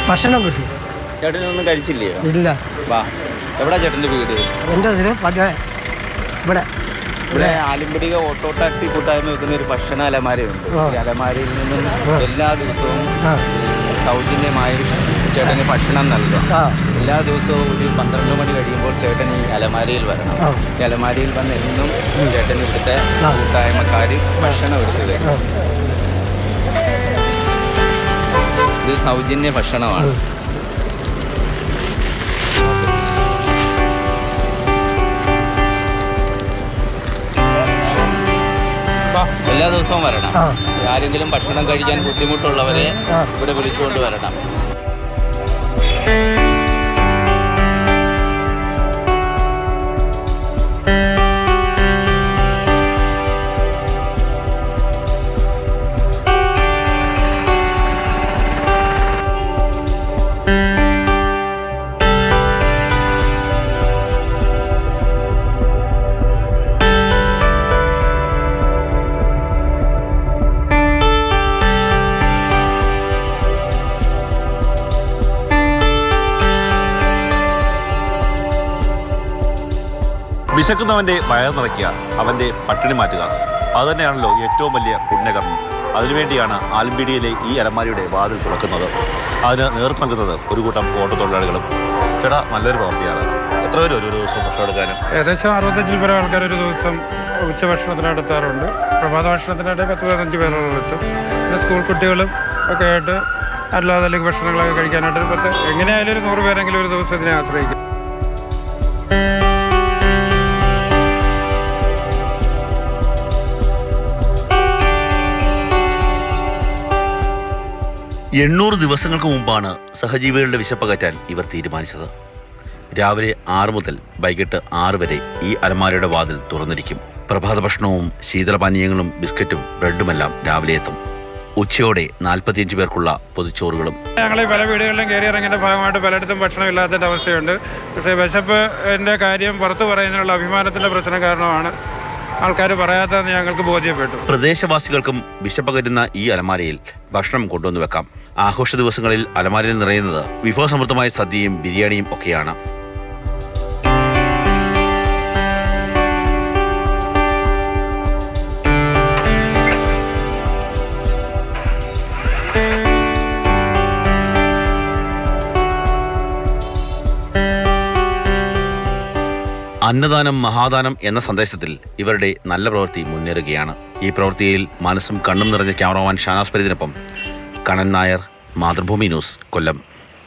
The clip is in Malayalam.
ഭക്ഷണം കിട്ടും. ചേട്ടനൊന്നും കഴിച്ചില്ലേ? ഇല്ല. വാ, എവിടെ ചേട്ടൻ്റെ വീട്? എൻ്റെ ഇവിടെ ഇവിടെ ആലമ്പുഴ ഓട്ടോ ടാക്സി കൂട്ടായ്മ വെക്കുന്ന ഒരു ഭക്ഷണ അലമാരയുണ്ട്. ഈ അലമാരയിൽ നിന്നും എല്ലാ ദിവസവും സൗജന്യമായി ചേട്ടന് ഭക്ഷണം നൽകും. എല്ലാ ദിവസവും ഒരു 12 മണി കഴിയുമ്പോൾ ചേട്ടൻ ഈ അലമാരയിൽ വരണം. ഈ അലമാരയിൽ വന്ന് എന്നും ചേട്ടൻ ഇവിടുത്തെ കൂട്ടായ്മക്കാർ ഭക്ഷണം എടുത്തത്. ഇത് സൗജന്യ ഭക്ഷണമാണ്. എല്ലാ ദിവസവും വരണം. ആരെങ്കിലും ഭക്ഷണം കഴിക്കാൻ ബുദ്ധിമുട്ടുള്ളവരെ ഇവിടെ വിളിച്ചുകൊണ്ട് വരണം. വിശക്കുന്നവൻ്റെ വയർ നിറയ്ക്കുക, അവൻ്റെ പട്ടിണി മാറ്റുക, അതുതന്നെയാണല്ലോ ഏറ്റവും വലിയ പുണ്യകർമ്മം. അതിനുവേണ്ടിയാണ് ആലമ്പുഴയിലെ ഈ അലമാരയുടെ വാതിൽ തുറക്കുന്നത്. അതിന് നേതൃത്വം നൽകുന്നത് ഒരു കൂട്ടം ഓട്ടത്തൊഴിലാളികളും. ചേട്ടാ, നല്ലൊരു പ്രവൃത്തിയാണ്. എത്ര പേര് ഒരു ദിവസം ഭക്ഷണം എടുക്കാനും? ഏകദേശം 65 പേരെ ആൾക്കാർ ഒരു ദിവസം ഉച്ചഭക്ഷണത്തിന് എടുത്താറുണ്ട്. പ്രഭാത ഭക്ഷണത്തിനായിട്ട് 10-15 പേരോളം എത്തും. പിന്നെ സ്കൂൾ കുട്ടികളും ഒക്കെ ആയിട്ട് അല്ലാതെ അല്ലെങ്കിൽ ഭക്ഷണങ്ങളൊക്കെ കഴിക്കാനായിട്ട് എങ്ങനെയായാലും ഒരു 100 പേരെങ്കിലും ഒരു ദിവസം ഇതിനെ ആശ്രയിക്കും. ദിവസങ്ങൾക്ക് മുമ്പാണ് സഹജീവികളുടെ വിശപ്പകറ്റാൻ ഇവർ തീരുമാനിച്ചത്. രാവിലെ 6 മുതൽ വൈകിട്ട് 6 വരെ ഈ അലമാരയുടെ വാതിൽ തുറന്നിരിക്കും. പ്രഭാത ഭക്ഷണവും ശീതളപാനീയങ്ങളും ബിസ്ക്കറ്റും ബ്രെഡുമെല്ലാം രാവിലെ എത്തും. ഉച്ചയോടെ 45 പേർക്കുള്ള പൊതിച്ചോറുകളും. ഞങ്ങൾ പല വീടുകളിലും കയറി ഇറങ്ങിൻ്റെ ഭാഗമായിട്ട് പലയിടത്തും ഭക്ഷണം ഇല്ലാത്തതിൻ്റെ അവസ്ഥയുണ്ട്. പക്ഷേ വിശപ്പിൻ്റെ കാര്യം പുറത്തു പറയുന്നതിനുള്ള അഭിമാനത്തിൻ്റെ പ്രശ്നം കാരണമാണ് ആൾക്കാർ പറയാത്തതെന്ന് ഞങ്ങൾക്ക് ബോധ്യപ്പെട്ടു. പ്രദേശവാസികൾക്കും വിശപ്പകറ്റുന്ന ഈ അലമാരയിൽ ഭക്ഷണം കൊണ്ടുവന്ന് വെക്കാം. ആഘോഷ ദിവസങ്ങളിൽ അലമാരയിൽ നിറയുന്നത് വിഭവസമൃദ്ധമായ സദ്യയും ബിരിയാണിയും ഒക്കെയാണ്. അന്നദാനം മഹാദാനം എന്ന സന്ദേശത്തിൽ ഇവരുടെ നല്ല പ്രവൃത്തി മുന്നേറുകയാണ്. ഈ പ്രവൃത്തിയിൽ മനസ്സും കണ്ണും നിറഞ്ഞ ക്യാമറമാൻ ഷാനാസ് പരീദിനൊപ്പം കണ്ണൻ നായർ, മാതൃഭൂമി ന്യൂസ്, കൊല്ലം.